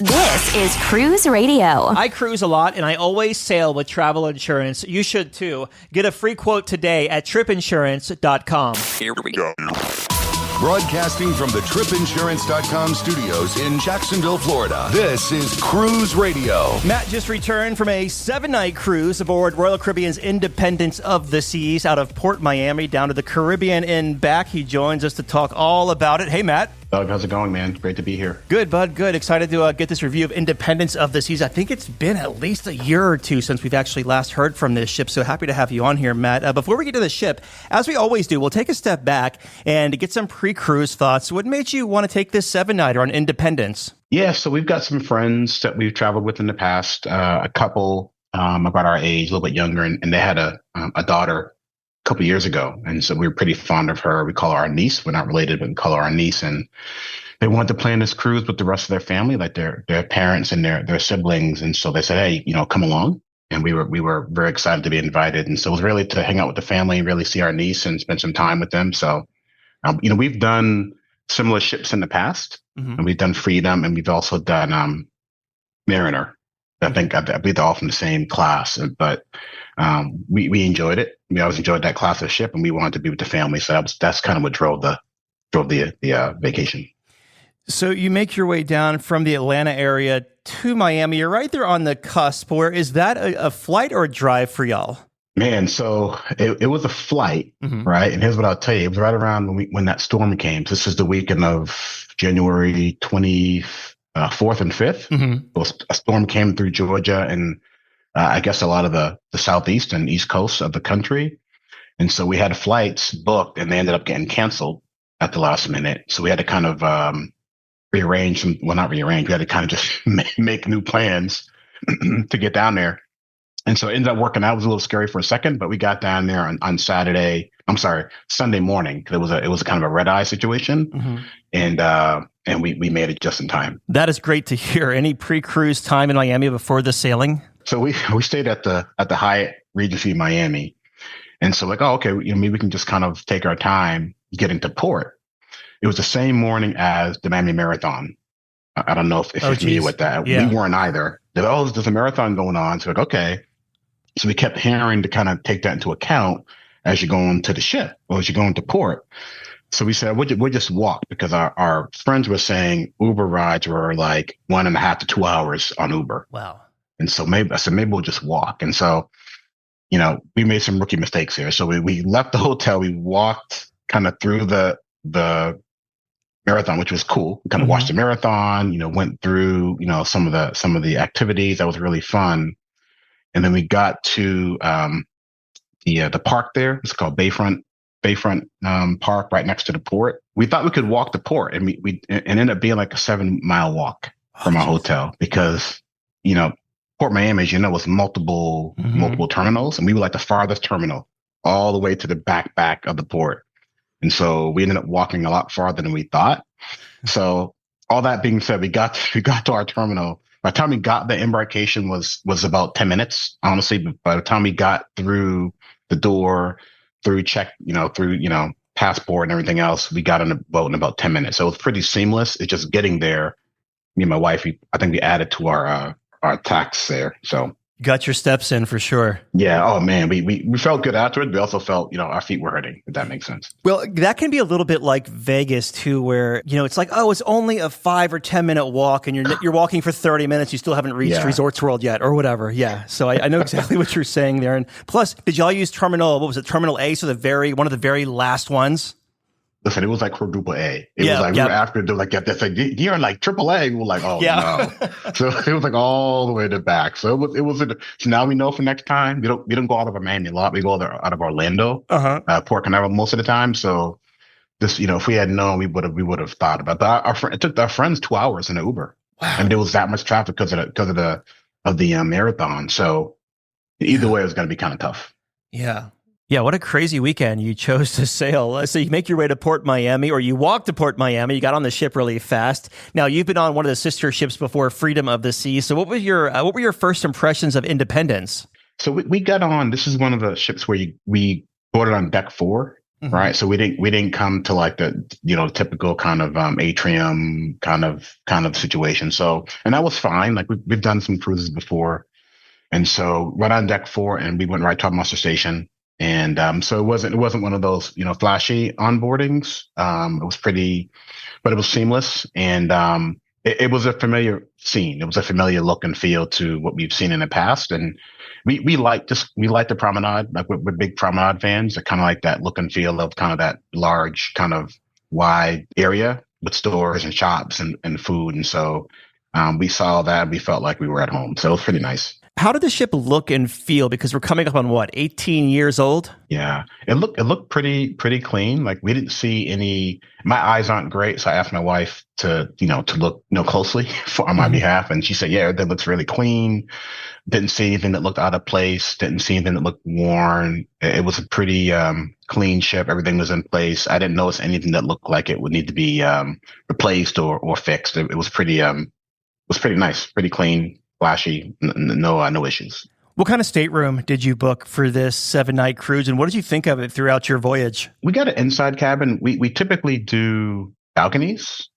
This is Cruise Radio. I cruise a lot, and I always sail with travel insurance. You should, too. Get a free quote today at tripinsurance.com. Here we go. Broadcasting from the tripinsurance.com studios in Jacksonville, Florida. This is Cruise Radio. Matt just returned from a 7-night cruise aboard Royal Caribbean's Independence of the Seas out of Port Miami down to the Caribbean and back. He joins us to talk all about it. Hey, Matt. Doug, how's it going, man? Great to be here. Good, bud. Good. Excited to get this review of Independence of the Seas. I think it's been at least a year or two since we've actually last heard from this ship, so happy to have you on here, Matt. Before we get to the ship, as we always do, we'll take a step back and get some pre-cruise thoughts. What made you want to take this 7-nighter on Independence? Yeah, so we've got some friends that we've traveled with in the past, a couple about our age, a little bit younger, and they had a daughter a couple years ago. And so we were pretty fond of her. We call her our niece. We're not related, but we call her our niece. And they wanted to plan this cruise with the rest of their family, like their parents and their siblings. And so they said, hey, come along. And we were very excited to be invited. And so it was really to hang out with the family and really see our niece and spend some time with them. So, we've done similar ships in the past, and we've done Freedom, and we've also done Mariner. I believe they're all from the same class, but we enjoyed it. We always enjoyed that class of ship, and we wanted to be with the family. So that's kind of what drove the vacation. So you make your way down from the Atlanta area to Miami. You're right there on the cusp. Where is that a flight or a drive for y'all? Man, so it was a flight, right? And here's what I'll tell you: it was right around when that storm came. This is the weekend of January 24th and 5th. A storm came through Georgia and I guess a lot of the southeast and east coast of the country. And so we had flights booked and they ended up getting canceled at the last minute. So we had to kind of rearrange. We had to kind of just make new plans to get down there. And so it ended up working out. It was a little scary for a second, but we got down there on Sunday morning. It was kind of a red eye situation. And we made it just in time. That is great to hear. Any pre-cruise time in Miami before the sailing? So we stayed at the Hyatt Regency Miami. And so maybe we can just kind of take our time getting to port. It was the same morning as the Miami Marathon. I don't know if you're familiar with that. Yeah. We weren't either. There's a marathon going on. So okay. So we kept hearing to kind of take that into account as you're going to the ship or as you're going to port. So we said, we'll just walk because our friends were saying Uber rides were like 1.5 to 2 hours on Uber. Wow. And so maybe we'll just walk. And so, we made some rookie mistakes here. So we left the hotel. We walked kind of through the marathon, which was cool. We kind of watched the marathon, went through, some of the activities. That was really fun. And then we got to the park there. It's called Bayfront Park right next to the port. We thought we could walk the port and it ended up being like a 7-mile walk from our hotel because, Port Miami, as you know, was multiple terminals, and we were like the farthest terminal all the way to the back of the port. And so we ended up walking a lot farther than we thought. So all that being said, we got to our terminal. By the time we got the embarkation was about 10 minutes, honestly. But by the time we got through the door, through passport and everything else, we got on the boat in about 10 minutes. So it was pretty seamless. It's just getting there. Me and my wife, I think we added to our tax there. So got your steps in for sure. Yeah. Oh man, we felt good after it. We also felt, our feet were hurting, if that makes sense. Well, that can be a little bit like Vegas too, where, it's like, oh, it's only a 5 or 10 minute walk and you're walking for 30 minutes. You still haven't reached Resorts World yet or whatever. Yeah. So I know exactly what you're saying there. And plus, did y'all use Terminal A? So one of the very last ones? Listen, it was like quadruple A. We were after they're like, you're like triple A. We were like, oh no. So it was like all the way to the back. So so now we know for next time, we don't go out of Miami a lot. We go out of Orlando, Port Canaveral most of the time. So this, if we had known, we would have thought about that. It took our friends 2 hours in an Uber. Wow. And there was that much traffic because of the marathon. So either way, it was going to be kind of tough. Yeah. Yeah, what a crazy weekend you chose to sail. So you make your way to Port Miami, or you walk to Port Miami. You got on the ship really fast. Now, you've been on one of the sister ships before, Freedom of the Seas. So what were your first impressions of Independence? So we got on. This is one of the ships where we boarded on deck 4. right? So we didn't come to like the, typical kind of atrium kind of situation. So, and that was fine. Like we've done some cruises before. And so right on deck four, and we went right to our muster station. And so it wasn't one of those, flashy onboardings. It was pretty, but it was seamless. And it was a familiar scene. It was a familiar look and feel to what we've seen in the past. And we like the promenade. Like we're big promenade fans. That kind of like that look and feel of kind of that large, kind of wide area with stores and shops and food. And so we saw that. We felt like we were at home. So it was pretty nice. How did the ship look and feel? Because we're coming up on what, 18 years old? Yeah, it looked pretty clean. Like we didn't see any. My eyes aren't great, so I asked my wife to look closely on my behalf, and she said, "Yeah, that looks really clean. Didn't see anything that looked out of place. Didn't see anything that looked worn. It was a pretty clean ship. Everything was in place. I didn't notice anything that looked like it would need to be replaced or fixed. It was pretty nice, pretty clean." Flashy, no issues. What kind of stateroom did you book for this 7-night cruise, and what did you think of it throughout your voyage? We got an inside cabin. We typically do balconies,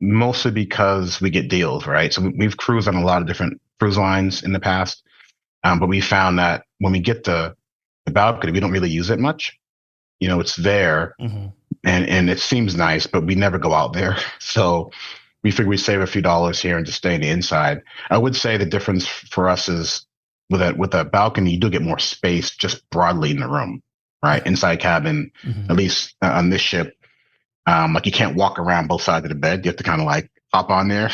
mostly because we get deals, right? So we've cruised on a lot of different cruise lines in the past, but we found that when we get the balcony, we don't really use it much. It's there, and it seems nice, but we never go out there. So we figure we save a few dollars here and just stay in the inside. I would say the difference for us is with a balcony, you do get more space just broadly in the room, right? Inside cabin, at least on this ship, like you can't walk around both sides of the bed. You have to kind of like hop on there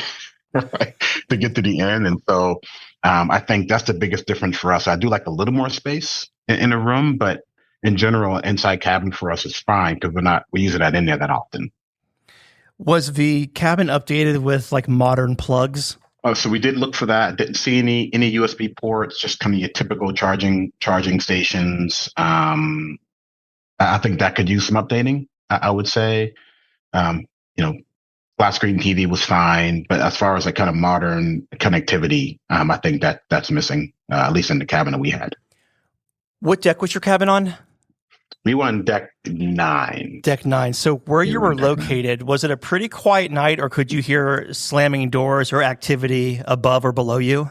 right, to get to the end. And so I think that's the biggest difference for us. I do like a little more space in a room, but in general, inside cabin for us is fine because we use it out in there that often. Was the cabin updated with like modern plugs? Oh, so we did look for that. Didn't see any USB ports. Just kind of your typical charging stations. I think that could use some updating. I would say, flat screen TV was fine, but as far as like kind of modern connectivity, I think that's missing. At least in the cabin that we had. What deck was your cabin on? We were on deck 9. Deck 9. So where you were located, was it a pretty quiet night, or could you hear slamming doors or activity above or below you?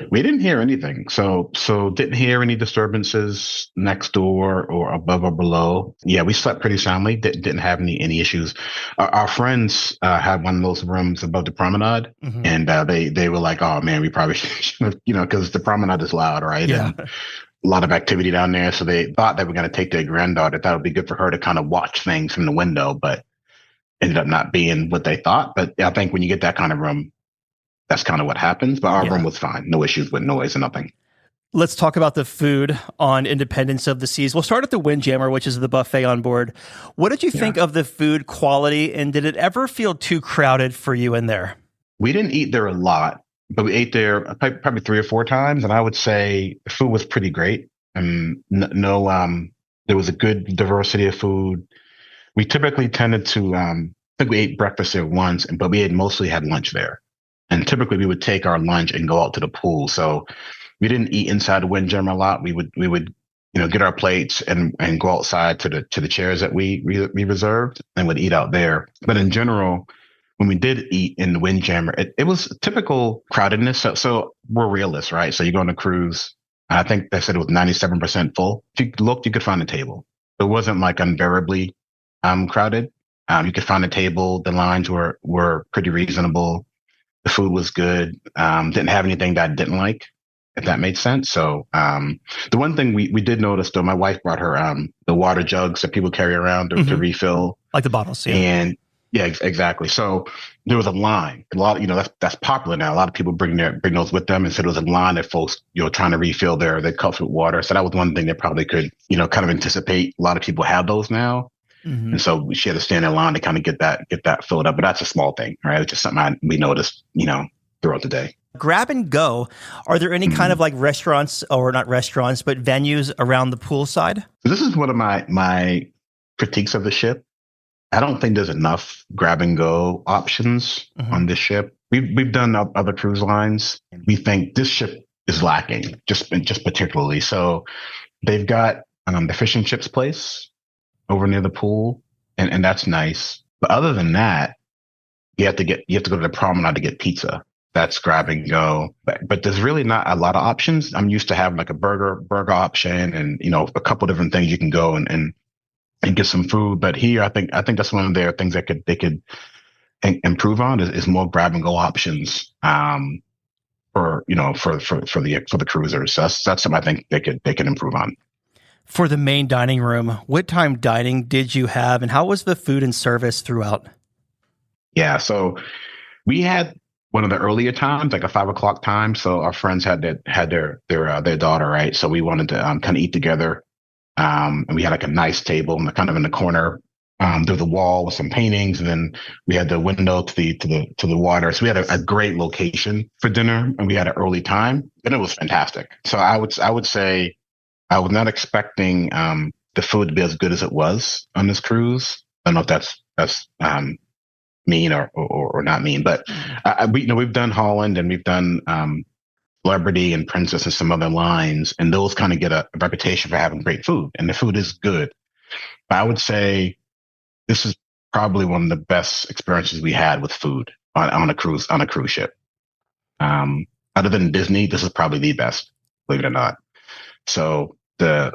We didn't hear anything. So didn't hear any disturbances next door or above or below. Yeah, we slept pretty soundly. Didn't have any issues. Our friends had one of those rooms above the promenade, and they were like, "Oh man, we probably should have," because the promenade is loud, right? Yeah. And a lot of activity down there. So they thought they were going to take their granddaughter. That would be good for her to kind of watch things from the window, but ended up not being what they thought. But I think when you get that kind of room, that's kind of what happens. But our room was fine. No issues with noise and nothing. Let's talk about the food on Independence of the Seas. We'll start at the Windjammer, which is the buffet on board. What did you think of the food quality, and did it ever feel too crowded for you in there? We didn't eat there a lot, but we ate there probably 3 or 4 times, and I would say the food was pretty great. There was a good diversity of food. We typically tended to, I think we ate breakfast there once, but we had mostly had lunch there. And typically we would take our lunch and go out to the pool. So we didn't eat inside the Windjammer a lot. We would get our plates and go outside to the chairs that we reserved and would eat out there. But in general, when we did eat in the Windjammer, it was typical crowdedness. So we're realists, right? So you go on a cruise, and I think they said it was 97% full. If you looked, you could find a table. It wasn't like unbearably crowded. You could find a table. The lines were pretty reasonable. The food was good. Didn't have anything that I didn't like, if that made sense. So the one thing we did notice, though, my wife brought her the water jugs that people carry around to refill. Like the bottles, yeah. And yeah, exactly. So there was a line. A lot, that's popular now. A lot of people bring those with them, and so there was a line of folks, trying to refill their cups with water. So that was one thing they probably could, kind of anticipate. A lot of people have those now, and so she had to stand in line to kind of get that filled up. But that's a small thing, right? It's just something we noticed, throughout the day. Grab and go. Are there any kind of like restaurants, or not restaurants, but venues around the poolside? This is one of my critiques of the ship. I don't think there's enough grab and go options on this ship. We've done other cruise lines. We think this ship is lacking, just particularly. So they've got the fish and chips place, over near the pool, and that's nice. But other than that, you have to go to the promenade to get pizza. That's grab and go. But there's really not a lot of options. I'm used to having like a burger option and, a couple different things you can go and get some food. But here, I think that's one of their things that they could improve on is more grab and go options. For the cruisers. So that's something I think they could improve on. For the main dining room, what time dining did you have, and how was the food and service throughout? Yeah, so we had one of the earlier times, like a 5 o'clock time. So our friends had their daughter, right? So we wanted to kind of eat together, and we had like a nice table, kind of in the corner. Through the wall with some paintings, and then we had the window to the water. So we had a great location for dinner, and we had an early time, and it was fantastic. So I would say I was not expecting the food to be as good as it was on this cruise. I don't know if that's mean or not mean, but we've done Holland and we've done Celebrity and Princess and some other lines, and those kind of get a reputation for having great food, and the food is good. But I would say this is probably one of the best experiences we had with food on a cruise ship. Other than Disney, this is probably the best, believe it or not. So the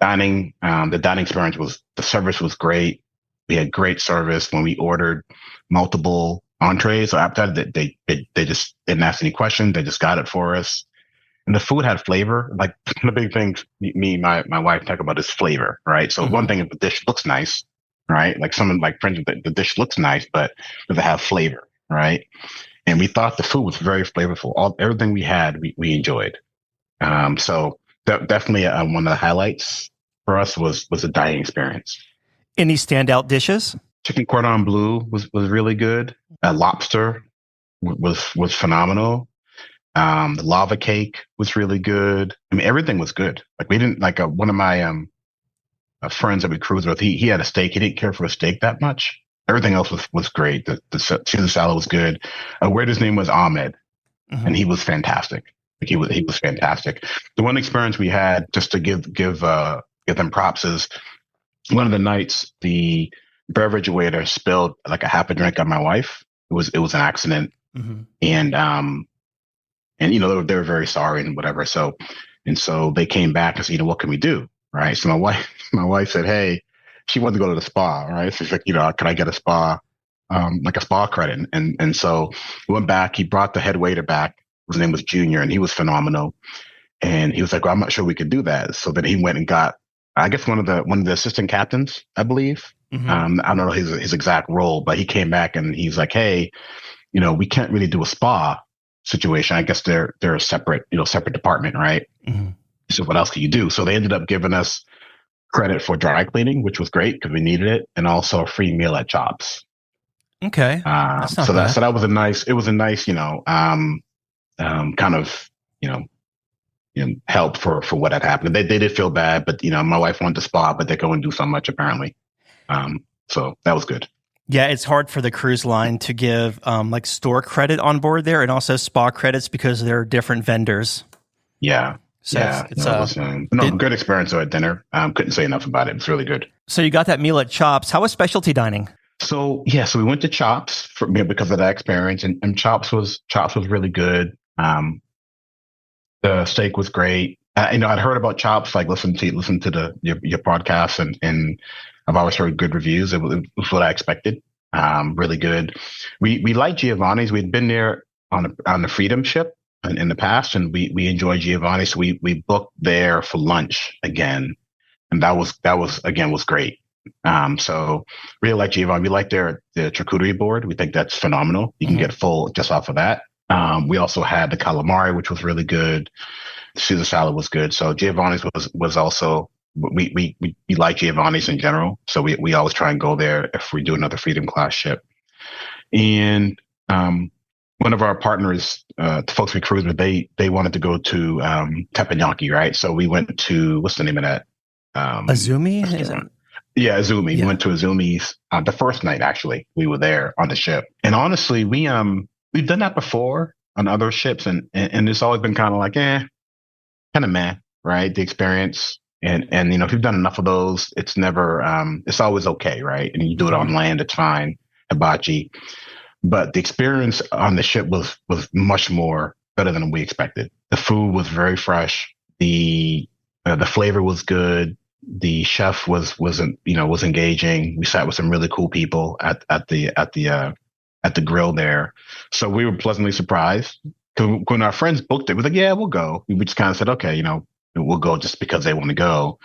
dining experience the service was great. We had great service when we ordered multiple entrees. So after that, they just didn't ask any questions. They just got it for us. And the food had flavor. Like one of the big things my wife talk about is flavor, right? So one thing, if the dish looks nice, right? Like someone like for instance, the dish looks nice, but does it have flavor, right? And we thought the food was very flavorful. Everything we had, we enjoyed. So definitely one of the highlights for us was the dining experience. Any standout dishes? Chicken cordon bleu was really good. Lobster was phenomenal. The lava cake was really good. I mean, everything was good. Like we didn't like one of my friends that we cruised with. He had a steak. He didn't care for a steak that much. Everything else was great. The Caesar salad was good. Waiter's name was Ahmed, and he was fantastic. Like he was fantastic. The one experience we had, just to give them props, is one of the nights the beverage waiter spilled like a half a drink on my wife. It was an accident, and they were very sorry and whatever. So they came back and said, what can we do? Right. So my wife said, hey, she wanted to go to the spa. Right. So she's like, can I get a spa, like a spa credit? And so we went back. He brought the head waiter back. His name was Junior, and he was phenomenal. And he was like, well, I'm not sure we could do that. So then he went and got, I guess, one of the assistant captains, I believe. I don't know his exact role, but he came back and he's like, hey, we can't really do a spa situation. I guess they're a separate department, right? So what else can you do? So they ended up giving us credit for dry cleaning, which was great because we needed it, and also a free meal at Chops. Okay, that's not bad. So that was a nice kind of help for what had happened. They did feel bad, but my wife wanted to spa, but they go and do so much apparently. So that was good. Yeah, it's hard for the cruise line to give like store credit on board there, and also spa credits because they're different vendors. Yeah. So it's good experience though at dinner. Couldn't say enough about it. It's really good. So you got that meal at Chops. How was specialty dining? So we went to Chops because of that experience, and Chops was really good. The steak was great. I'd heard about Chops, like listen to your podcast, and I've always heard good reviews. It was what I expected. Really good. We liked Giovanni's. We'd been there on the Freedom ship in the past, and we enjoyed Giovanni. So we booked there for lunch again, and that was great. So really like Giovanni. We like the charcuterie board. We think that's phenomenal. You can get full just off of that. We also had the calamari, which was really good. The Caesar salad was good. So Giovanni's was also, we like Giovanni's in general. So we always try and go there if we do another Freedom class ship. And one of our partners, the folks we cruised with, they wanted to go to Teppanyaki, right? So we went to, what's the name of that? Azumi? Yeah, Azumi. Yeah. We went to Azumi's the first night, actually. We were there on the ship. And honestly, we've done that before on other ships, and it's always been kind of like, kind of meh, right? The experience. And if you've done enough of those, it's never, it's always okay, right? And you do it on land, it's fine, hibachi. But the experience on the ship was much more better than we expected. The food was very fresh. The flavor was good. The chef was engaging. We sat with some really cool people at the grill there, so we were pleasantly surprised. When our friends booked it, we were like, "Yeah, we'll go." We just kind of said, "Okay, we'll go just because they want to go."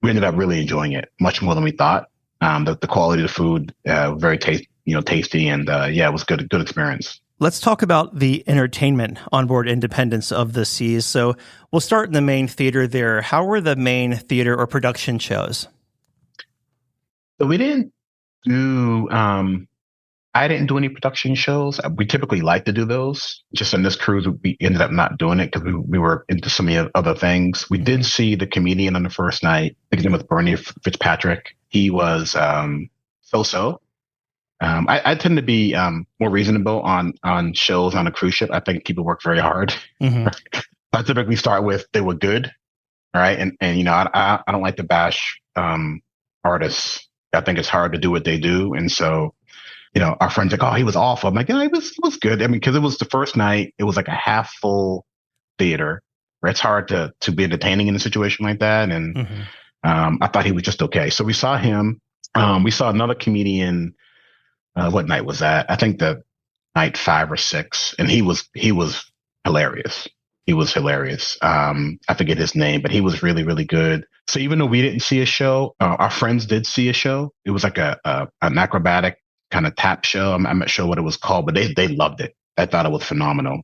We ended up really enjoying it much more than we thought. The quality of the food, very tasty, and it was good experience. Let's talk about the entertainment on board Independence of the Seas. So we'll start in the main theater there. How were the main theater or production shows? So we didn't do. I didn't do any production shows. We typically like to do those. Just on this cruise, we ended up not doing it because we were into so many other things. We did see the comedian on the first night. I think his name was Bernie Fitzpatrick. He was so-so. I tend to be more reasonable on shows on a cruise ship. I think people work very hard. Mm-hmm. I typically start with they were good, right? And I don't like to bash artists. I think it's hard to do what they do, and so our friends like, oh, he was awful. I'm like, he was good. I mean, because it was the first night, it was like a half full theater, where it's hard to be entertaining in a situation like that, and I thought he was just okay. So we saw him. We saw another comedian. What night was that? I think the night 5 or 6, and he was hilarious. He was hilarious. I forget his name, but he was really, really good. So even though we didn't see a show, our friends did see a show. It was like an acrobatic kind of tap show. I'm not sure what it was called, but they loved it. I thought it was phenomenal.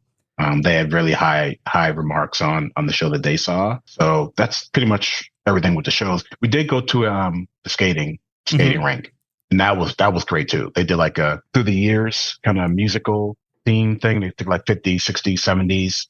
They had really high remarks on the show that they saw. So that's pretty much everything with the shows. We did go to the skating rink. And that was great too. They did like a through the years kind of musical theme thing. They took like 50s, 60s, 70s,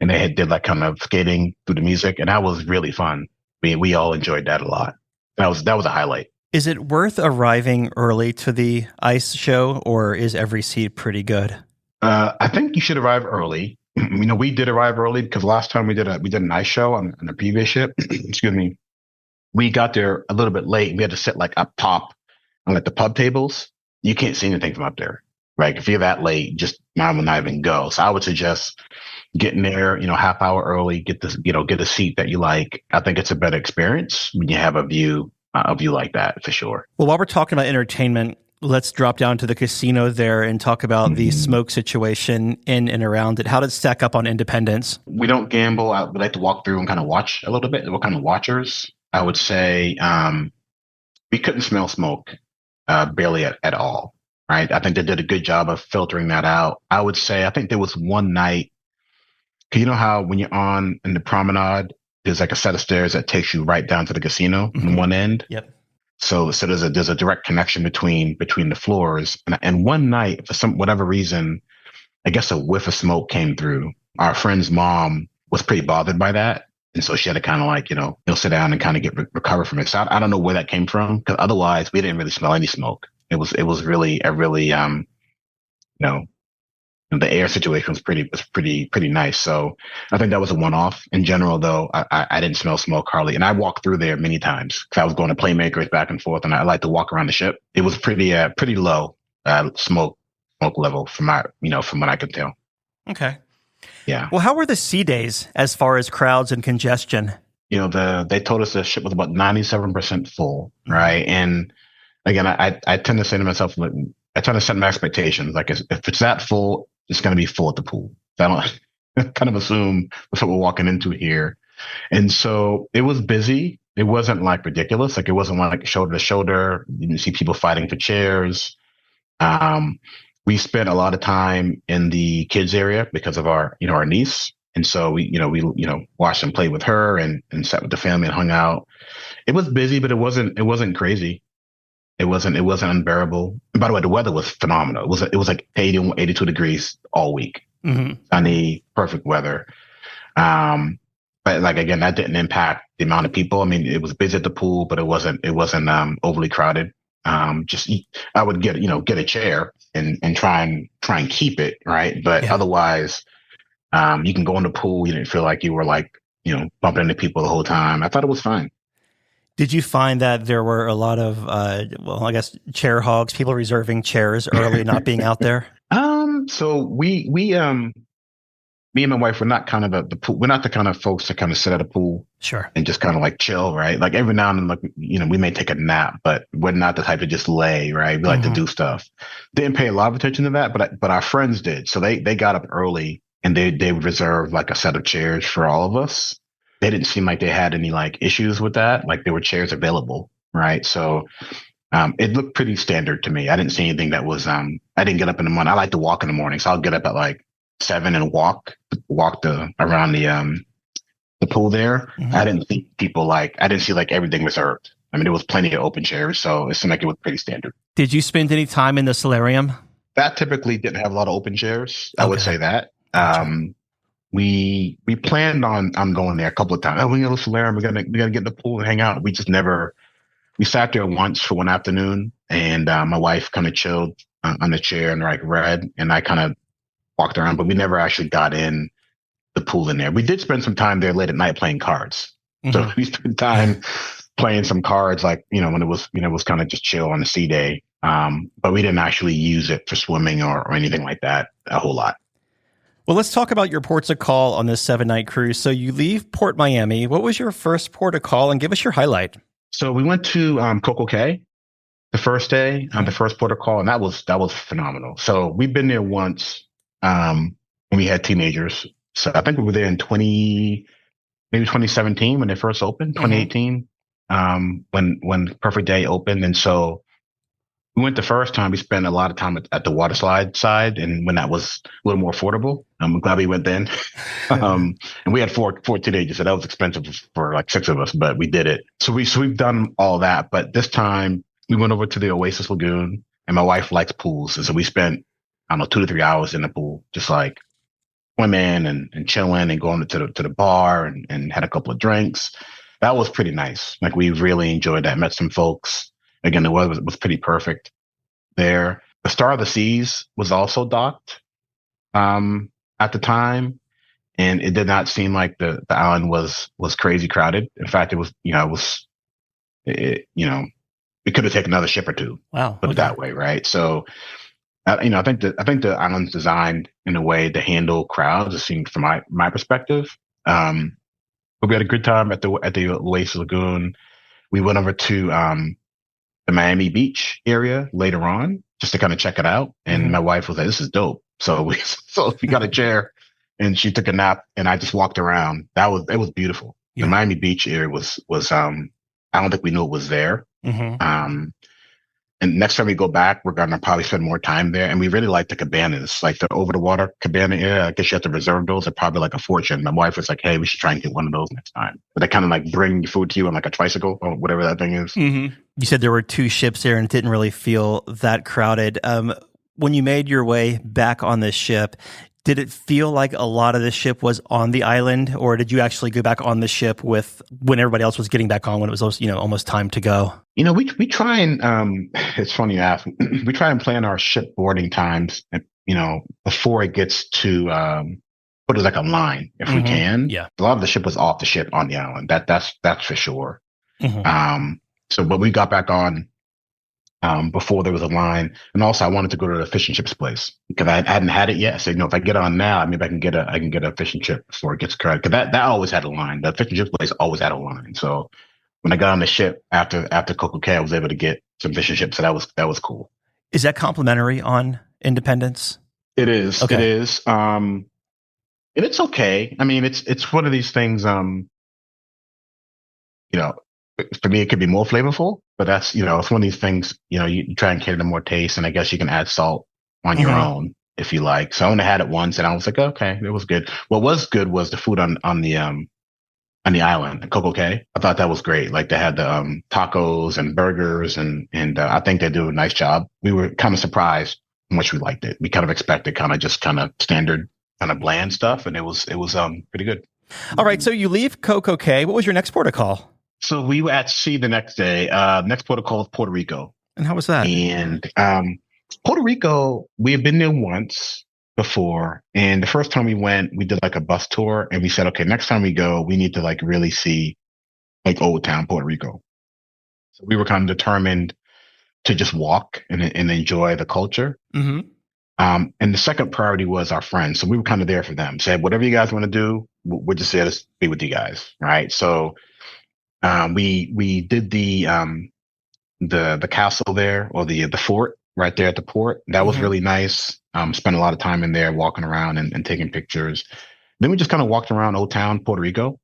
and they did like kind of skating through the music, and that was really fun. We all enjoyed that a lot. That was a highlight. Is it worth arriving early to the ice show, or is every seat pretty good? I think you should arrive early. We did arrive early because last time we did an ice show on the previous ship. Excuse me. We got there a little bit late. We had to sit like up top on like the pub tables. You can't see anything from up there. Right? If you're that late, just mine will not even go. So I would suggest getting there, half hour early. Get a seat that you like. I think it's a better experience when you have a view like that, for sure. Well, while we're talking about entertainment, let's drop down to the casino there and talk about the smoke situation in and around it. How did it stack up on Independence? We don't gamble. We like to walk through and kind of watch a little bit. We're kind of watchers. I would say we couldn't smell smoke barely at all, right? I think they did a good job of filtering that out. I would say I think there was one night, because you know how when you're in the promenade, there's like a set of stairs that takes you right down to the casino on one end. Yep. So there's a direct connection between the floors. And one night, for whatever reason, I guess a whiff of smoke came through. Our friend's mom was pretty bothered by that, and so she had to kind of like sit down and kind of recover from it. So I don't know where that came from, because otherwise we didn't really smell any smoke. It was really the air situation was pretty nice. So I think that was a one-off. In general, though, I didn't smell smoke hardly. And I walked through there many times because I was going to Playmakers back and forth, and I like to walk around the ship. It was pretty low smoke level from what I could tell. Okay. Yeah. Well, how were the sea days as far as crowds and congestion? They told us the ship was about 97% full, right? And again, I tend to say to myself, I try to set my expectations. Like if it's that full, it's going to be full at the pool. So I don't kind of assume that's what we're walking into here. And so it was busy. It wasn't like ridiculous. Like it wasn't like shoulder to shoulder. You didn't see people fighting for chairs. We spent a lot of time in the kids area because of our niece. And so we watched and played with her and sat with the family and hung out. It was busy, but it wasn't crazy. It wasn't unbearable. And by the way, the weather was phenomenal. It was like 81, 82 degrees all week. Sunny, perfect weather. But like, again, that didn't impact the amount of people. I mean, it was busy at the pool, but it wasn't overly crowded. I would get a chair and try and keep it, right? But otherwise, you can go in the pool. You didn't feel like you were bumping into people the whole time. I thought it was fine. Did you find that there were a lot of, well, I guess chair hogs, people reserving chairs early, not being out there? So me and my wife, we're not kind of the pool. We're not the kind of folks that kind of sit at a pool Sure. and just kind of like chill, right? Like every now and then, like, we may take a nap, but we're not the type to just lay, right? We like to do stuff. Didn't pay a lot of attention to that, but our friends did. So they got up early and they reserved like a set of chairs for all of us. They didn't seem like they had any like issues with that. Like there were chairs available, right? So it looked pretty standard to me. I didn't see anything that was, I didn't get up in the morning. I like to walk in the morning. So I'll get up at like 7 and walk around the pool there. I didn't see I didn't see like everything reserved. I mean, there was plenty of open chairs. So it seemed like it was pretty standard. Did you spend any time in the solarium? That typically didn't have a lot of open chairs. I would say that. Gotcha. We planned on going there a couple of times. Oh, we go to the solarium. We gotta get in the pool and hang out. We just never. We sat there once for one afternoon, and my wife kind of chilled on the chair and like read, and I kind of walked around, but we never actually got in the pool in there. We did spend some time there late at night playing cards. So we spent time playing some cards, like when it was kind of just chill on the sea day. But we didn't actually use it for swimming or anything like that a whole lot. Well, let's talk about your ports of call on this 7-night cruise. So you leave Port Miami. What was your first port of call, and give us your highlight? So we went to CocoCay the first day, the first port of call, and that was phenomenal. So we've been there once when we had teenagers. So I think we were there in 2017 when they first opened, 2018, when Perfect Day opened. And so we went the first time. We spent a lot of time at the water slide side, and when that was a little more affordable, I'm glad we went then. And we had four teenagers, so that was expensive for like 6 of us, but we did it. So we've done all that, but this time we went over to the Oasis Lagoon, and my wife likes pools, and so we spent 2 to 3 hours in the pool, just like swimming and chilling and going to the bar and had a couple of drinks. That was pretty nice. Like we really enjoyed that. Met some folks. Again, the weather was pretty perfect there. The Star of the Seas was also docked at the time, and it did not seem like the island was crazy crowded. In fact, it was we could have taken another ship or two. Wow, put it that way, right? So I think the island's designed in a way to handle crowds. It seemed from my perspective. But we had a good time at the Oasis Lagoon. We went over to the Miami Beach area later on just to kind of check it out. And my wife was like, "This is dope." So we got a chair and she took a nap and I just walked around. It was beautiful. Yeah. The Miami Beach area was I don't think we knew it was there. And next time we go back, we're going to probably spend more time there. And we really like the cabanas, like the over the water cabana area. I guess you have to reserve those. They're probably like a fortune. My wife was like, "Hey, we should try and get one of those next time." But they kind of like bring your food to you on like a tricycle or whatever that thing is. You said there were 2 ships there and it didn't really feel that crowded. When you made your way back on this ship, did it feel like a lot of the ship was on the island, or did you actually go back on the ship when everybody else was getting back on, when it was almost time to go? We try and it's funny you ask. We try and plan our ship boarding times, before it gets to put it like a line if we can. Yeah, a lot of the ship was off the ship on the island. That's for sure. So, but we got back on before there was a line, and also I wanted to go to the fish and chips place because I hadn't had it yet. So if I get on now, maybe I can get a fish and chip before it gets crowded. Because that always had a line. The fish and chips place always had a line. So when I got on the ship after CocoCay, I was able to get some fish and chips. So that was cool. Is that complimentary on Independence? It is. Okay. It is. And it's okay. I mean, it's one of these things. For me, it could be more flavorful, but that's, it's one of these things, you try and cater to more taste, and I guess you can add salt on your own if you like. So I only had it once and I was like, okay, it was good. What was good was the food on the island, CocoCay. I thought that was great. Like they had the tacos and burgers and I think they do a nice job. We were kind of surprised how much we liked it. We kind of expected kind of standard, kind of bland stuff, and it was pretty good. All right. So you leave CocoCay. What was your next port of call? So we were at sea the next day. Next port of call is Puerto Rico. And how was that? And Puerto Rico, we had been there once before. And the first time we went, we did like a bus tour. And we said, okay, next time we go, we need to like really see like Old Town Puerto Rico. So we were kind of determined to just walk and enjoy the culture. Mm-hmm. And the second priority was our friends. So we were kind of there for them. Said, whatever you guys want to do, we're just there to be with you guys. Right. So, we did the castle there, or the fort right there at the port. That was Mm-hmm. really nice. Spent a lot of time in there walking around and taking pictures. Then we just kind of walked around Old Town, Puerto Rico,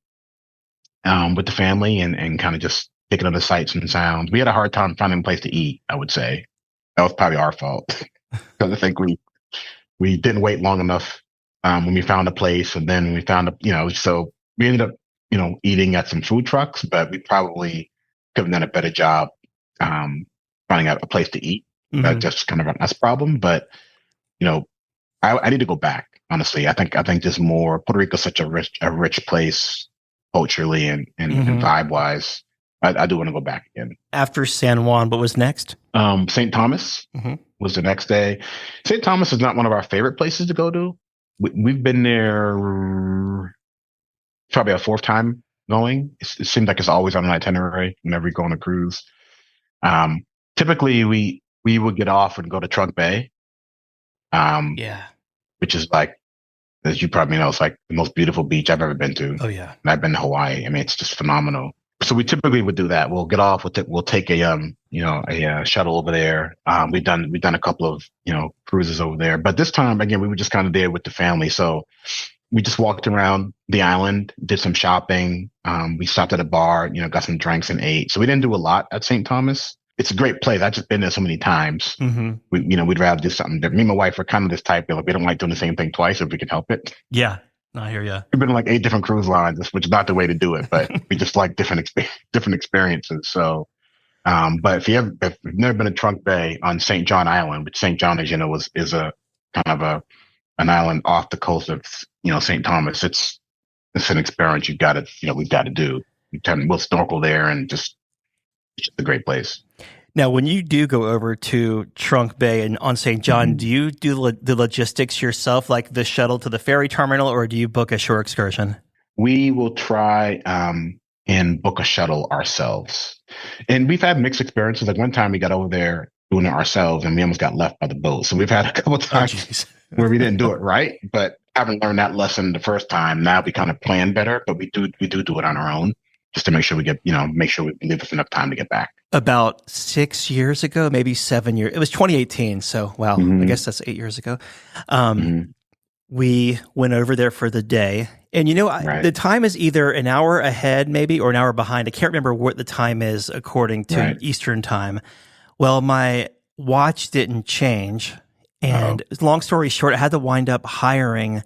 with the family and kind of just taking on the sights and sounds. We had a hard time finding a place to eat, I would say. That was probably our fault because I think we didn't wait long enough, when we found a place, and then we found so we ended up, eating at some food trucks, but we probably could have done a better job, finding out a place to eat. Mm-hmm. That's kind of us problem, but you know, I need to go back. Honestly, I think just more. Puerto Rico is such a rich place culturally and vibe wise. I do want to go back again. After San Juan, what was next? St. Thomas was the next day. St. Thomas is not one of our favorite places to go to. We've been there probably a fourth time going. It seems like it's always on an itinerary whenever we go on a cruise. Typically, we would get off and go to Trunk Bay, Yeah. which is like, as you probably know, it's like the most beautiful beach I've ever been to. Oh, yeah. And I've been to Hawaii. I mean, it's just phenomenal. So we typically would do that. We'll get off. We'll take a shuttle over there. We've done a couple of cruises over there, but this time again we were just kind of there with the family. So we just walked around the island, did some shopping. We stopped at a bar, got some drinks and ate. So we didn't do a lot at St. Thomas. It's a great place. I've just been there so many times. Mm-hmm. We'd rather do something different. Me and my wife are kind of this type of, we don't like doing the same thing twice if we can help it. Yeah. I hear you. We've been on like 8 different cruise lines, which is not the way to do it, but we just like different experiences. So, but if you've never been to Trunk Bay on St. John Island, which St. John, as you know, is a kind of an island off the coast of, St. Thomas. It's an experience we've got to do. We'll snorkel there and it's just a great place. Now, when you do go over to Trunk Bay and on St. John, do you do the logistics yourself, like the shuttle to the ferry terminal, or do you book a shore excursion? We will try and book a shuttle ourselves. And we've had mixed experiences. Like one time we got over there doing it ourselves and we almost got left by the boat. So we've had a couple of times where we didn't do it right, but having learned that lesson the first time, now we kind of plan better, but we do it on our own just to make sure we get, make sure we leave us enough time to get back. About 6 years ago, maybe 7 years. It was 2018. So, wow, I guess that's 8 years ago. We went over there for the day. And, the time is either an hour ahead, maybe, or an hour behind. I can't remember what the time is according to Eastern time. Well, my watch didn't change. And long story short, I had to wind up hiring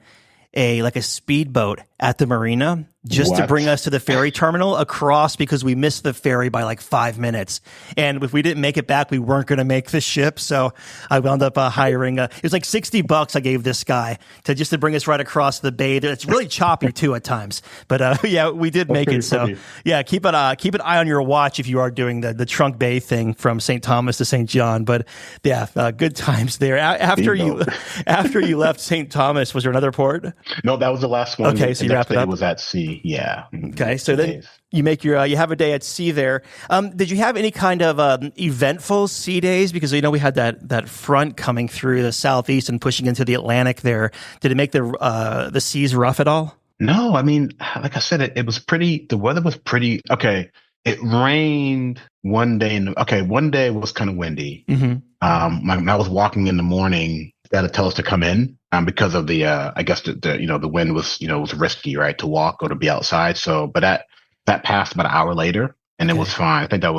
a speedboat at the marina just to bring us to the ferry terminal across, because we missed the ferry by like 5 minutes. And if we didn't make it back, we weren't going to make the ship. So I wound up hiring, it was like $60 I gave this guy to bring us right across the bay. It's really choppy too at times, but yeah, we did make it. So yeah, keep an eye on your watch if you are doing the Trunk Bay thing from St. Thomas to St. John. But yeah, good times there. After you left St. Thomas, was there another port? No, that was the last one. Okay, so you wrapped it up. It was at sea. Yeah. Okay, so then you make you have a day at sea there. Did you have any kind of eventful sea days? Because we had that front coming through the southeast and pushing into the Atlantic there. Did it make the seas rough at all? No, I mean, like I said, it was pretty. The weather was pretty okay. It rained one day, one day it was kind of windy. I was walking in the morning. They had to tell us to come in because of the I guess the wind was was risky, right, to walk or to be outside. So, but that passed about an hour later, and it was fine. I think that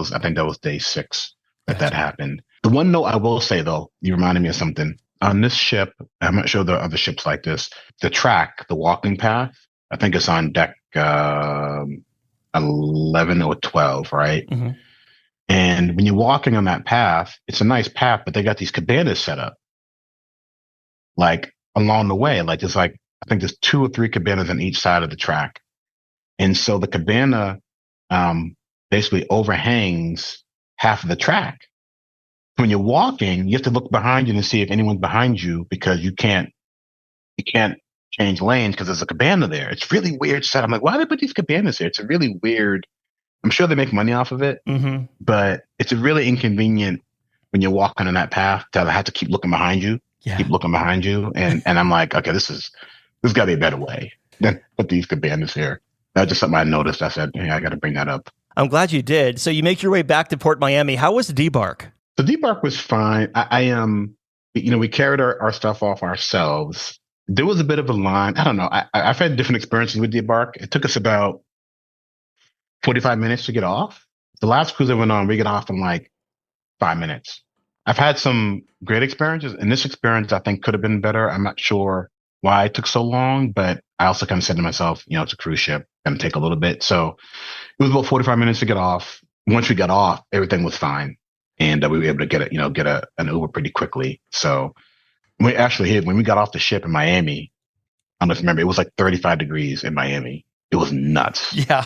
was day 6 that happened. The one note I will say though, you reminded me of something on this ship. I'm not sure the other ships like this. The track, the walking path, I think it's on deck 11 or 12, right? And when you're walking on that path, it's a nice path, but they got these cabanas set up like along the way. Like there's I think there's 2 or 3 cabanas on each side of the track. And so the cabana basically overhangs half of the track. When you're walking, you have to look behind you to see if anyone's behind you, because you can't change lanes because there's a cabana there. It's really weird set. I'm like, why did they put these cabanas here? It's a really weird I'm sure they make money off of it, but it's really inconvenient when you're walking on that path to have to keep looking behind you, and I'm like, okay, this got to be a better way than put these bandits here. That's just something I noticed. I said, hey, I got to bring that up. I'm glad you did. So you make your way back to Port Miami. How was the debark? The debark was fine. We carried our stuff off ourselves. There was a bit of a line. I don't know. I've had different experiences with debark. It took us about 45 minutes to get off. The last cruise I went on, we got off in like 5 minutes. I've had some great experiences, and this experience I think could have been better. I'm not sure why it took so long, but I also kind of said to myself, it's a cruise ship, going to take a little bit. So it was about 45 minutes to get off. Once we got off, everything was fine. And we were able to get an Uber pretty quickly. So when we got off the ship in Miami, I don't know if you remember, it was like 35 degrees in Miami. It was nuts. Yeah.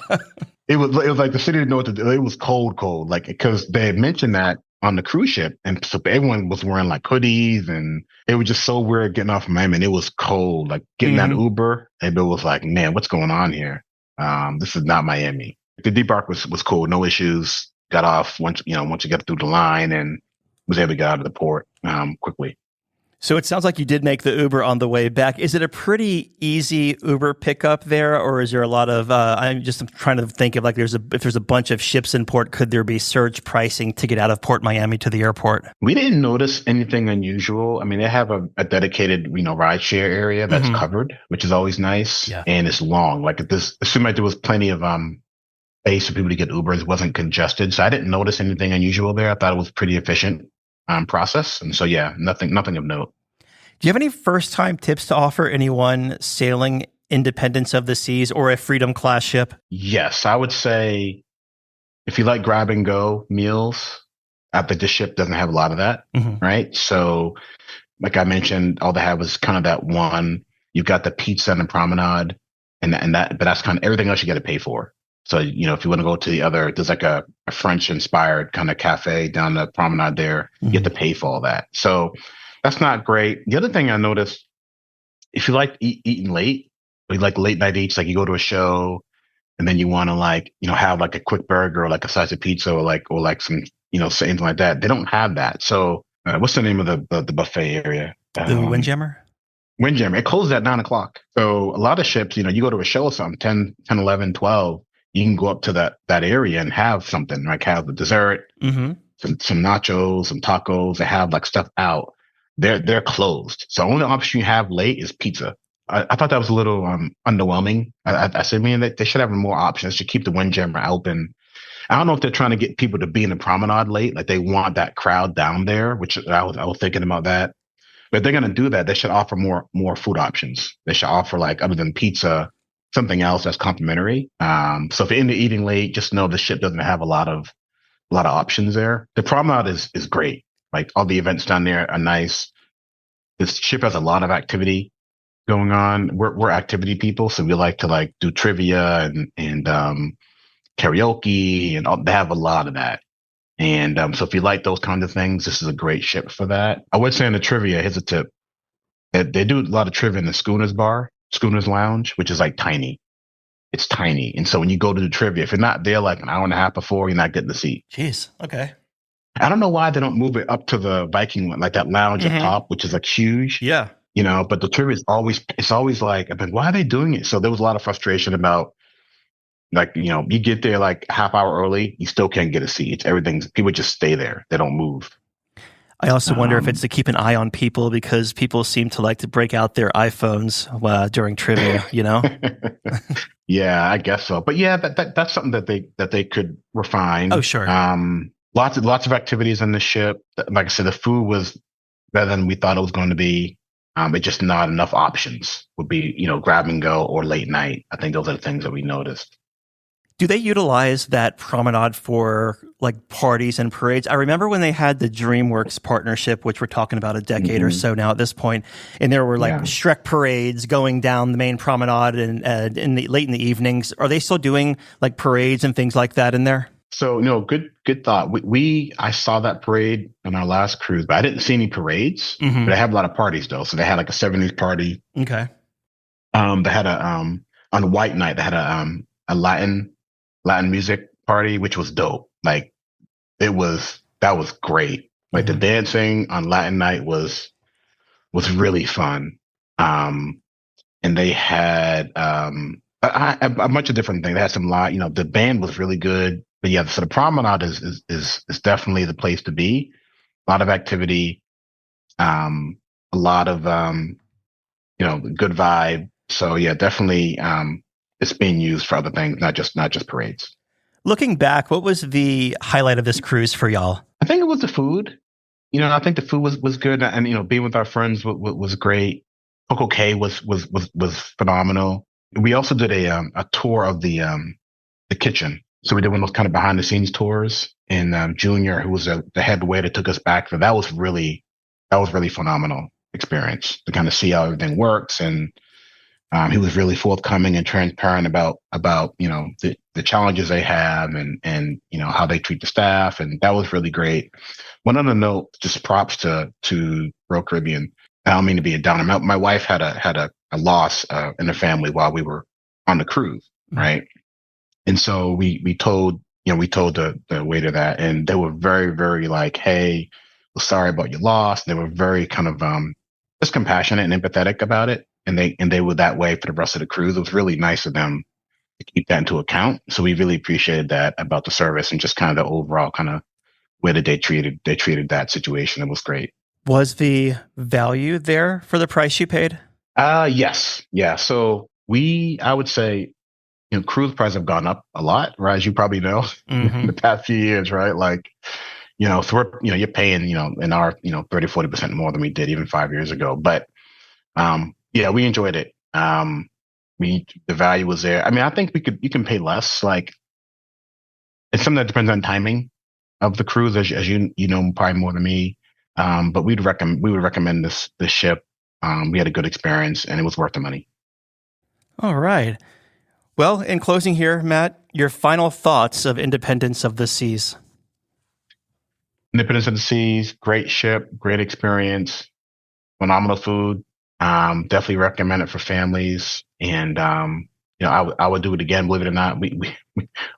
It was like the city didn't know what to do. It was cold, like, because they had mentioned that on the cruise ship. And so everyone was wearing like hoodies, and it was just so weird getting off Miami, and it was cold, like getting that Uber. And it was like, man, what's going on here? This is not Miami. The debark was cool. No issues. Got off once you got through the line, and was able to get out of the port quickly. So it sounds like you did make the Uber on the way back. Is it a pretty easy Uber pickup there, or is there a lot of? I'm trying to think of like if there's a bunch of ships in port, could there be surge pricing to get out of Port Miami to the airport? We didn't notice anything unusual. I mean, they have a dedicated ride share area that's covered, which is always nice, and it's long. Like it seemed like there was plenty of space for people to get Ubers. It wasn't congested, so I didn't notice anything unusual there. I thought it was pretty efficient process, and so nothing of note. Do you have any first-time tips to offer anyone sailing Independence of the Seas or a Freedom class ship? Yes, I would say if you like grab and go meals, I think this ship doesn't have a lot of that, right? So, like I mentioned, all they have is kind of that one. You've got the pizza and the promenade, but that's kind of everything else you got to pay for. So, if you want to go to the other, there's like a French-inspired kind of cafe down the promenade there. You have to pay for all that. So that's not great. The other thing I noticed, if you like eating late, or you like late night eats, like you go to a show and then you want to have like a quick burger or like a slice of pizza or like some, something like that. They don't have that. So what's the name of the buffet area? The Windjammer? Windjammer. It closes at 9:00. So a lot of ships, you go to a show or something, 10, 11, 12, you can go up to that area and have something, like have the dessert, some nachos, some tacos. They have like stuff out. They're closed. So the only option you have late is pizza. I thought that was a little underwhelming. I said, man, they should have more options. They should keep the Windjammer open. I don't know if they're trying to get people to be in the promenade late, like they want that crowd down there, which I was thinking about that. But if they're going to do that, they should offer more food options. They should offer, like, other than pizza, something else that's complimentary. So if you're into eating late, just know the ship doesn't have a lot of options there. The promenade is great. Like, all the events down there are nice. This ship has a lot of activity going on. We're activity people, so we like to do trivia and karaoke, and they have a lot of that. And so if you like those kinds of things, this is a great ship for that. I would say in the trivia, here's a tip. They do a lot of trivia in the Schooners Lounge, which is tiny. It's tiny. And so when you go to the trivia, if you're not there like an hour and a half before, you're not getting the seat. Jeez. Okay. I don't know why they don't move it up to the Viking, like that lounge up top, which is huge. Yeah. But the trivia is always like, I've been, why are they doing it? So there was a lot of frustration about, you get there half hour early, you still can't get a seat. People just stay there. They don't move. I also wonder if it's to keep an eye on people, because people seem to like to break out their iPhones during trivia, Yeah, I guess so. But yeah, that's something that they could refine. Oh, sure. Lots of activities on the ship. Like I said, the food was better than we thought it was going to be. It's just not enough options. Would be, grab and go or late night. I think those are the things that we noticed. Do they utilize that promenade for parties and parades? I remember when they had the DreamWorks partnership, which we're talking about a decade or so now at this point, and there were Shrek parades going down the main promenade and late in the evenings. Are they still doing parades and things like that in there? So good thought. I saw that parade on our last cruise, but I didn't see any parades. But they have a lot of parties though. So they had a 70s party. Okay. They had on White Night. They had a Latin music party, which was dope. Like that was great. Like the dancing on Latin night was really fun. And they had a bunch of different things. They had some live, the band was really good. But yeah, so the promenade is definitely the place to be. A lot of activity, a lot of good vibe. So yeah, definitely it's being used for other things, not just parades. Looking back, what was the highlight of this cruise for y'all? I think it was the food. I think the food was good, and being with our friends was great. CocoCay was phenomenal. We also did a tour of the kitchen. So we did one of those kind of behind the scenes tours. And Junior, who was the head waiter, took us back. So that was really phenomenal experience to kind of see how everything works. And he was really forthcoming and transparent about the challenges they have and how they treat the staff. And that was really great. One other note, just props to Royal Caribbean. I don't mean to be a downer. My wife had a loss in the family while we were on the cruise, right? And so we told the waiter that, and they were very, very like, "Hey, we're sorry about your loss." And they were very kind of just compassionate and empathetic about it, and they were that way for the rest of the cruise. It was really nice of them to keep that into account. So we really appreciated that about the service and just kind of the overall kind of way that they treated that situation. It was great. Was the value there for the price you paid? Yes. Yeah. So I would say, cruise prices have gone up a lot, right? As you probably know, in the past few years, right? Like, so you're paying, in our, 30-40% more than we did even 5 years ago. But, yeah, we enjoyed it. The value was there. I mean, I think you can pay less. Like, it's something that depends on timing of the cruise, as you know, probably more than me. But we would recommend this ship. We had a good experience and it was worth the money. All right. Well, in closing here, Matt, your final thoughts of Independence of the Seas. Independence of the Seas, great ship, great experience, phenomenal food. Definitely recommend it for families. And, I would do it again, believe it or not. We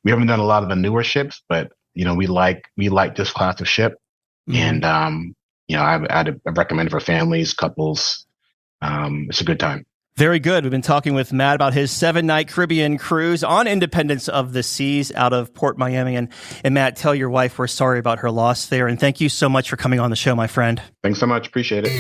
haven't done a lot of the newer ships, but, we like this class of ship. And, I'd recommend it for families, couples. It's a good time. Very good. We've been talking with Matt about his 7-night Caribbean cruise on Independence of the Seas out of Port Miami. And Matt, tell your wife we're sorry about her loss there. And thank you so much for coming on the show, my friend. Thanks so much. Appreciate it.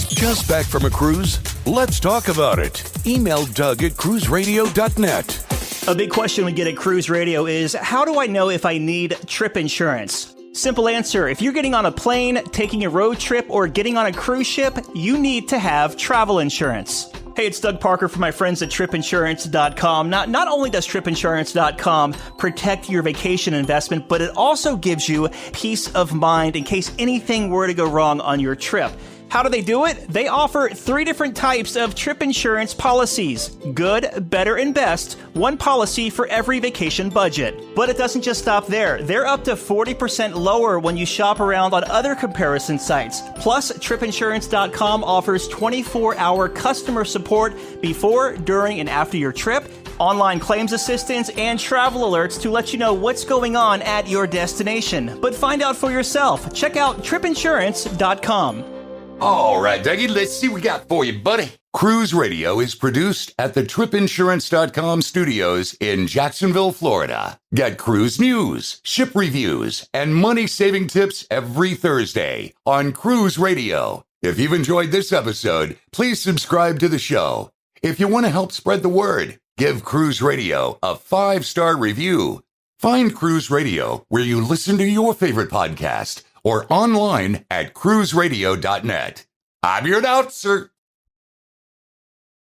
Just back from a cruise? Let's talk about it. Email Doug at cruiseradio.net. A big question we get at Cruise Radio is, how do I know if I need trip insurance? Simple answer. If you're getting on a plane, taking a road trip, or getting on a cruise ship, you need to have travel insurance. Hey, it's Doug Parker from my friends at tripinsurance.com. Not only does tripinsurance.com protect your vacation investment, but it also gives you peace of mind in case anything were to go wrong on your trip. How do they do it? They offer 3 different types of trip insurance policies. Good, better, and best. One policy for every vacation budget. But it doesn't just stop there. They're up to 40% lower when you shop around on other comparison sites. Plus, tripinsurance.com offers 24-hour customer support before, during, and after your trip, online claims assistance, and travel alerts to let you know what's going on at your destination. But find out for yourself. Check out tripinsurance.com. All right, Dougie, let's see what we got for you, buddy. Cruise Radio is produced at the tripinsurance.com studios in Jacksonville, Florida. Get cruise news, ship reviews, and money-saving tips every Thursday on Cruise Radio. If you've enjoyed this episode, please subscribe to the show. If you want to help spread the word, give Cruise Radio a 5-star review. Find Cruise Radio where you listen to your favorite podcast or online at cruiseradio.net. I'm your announcer,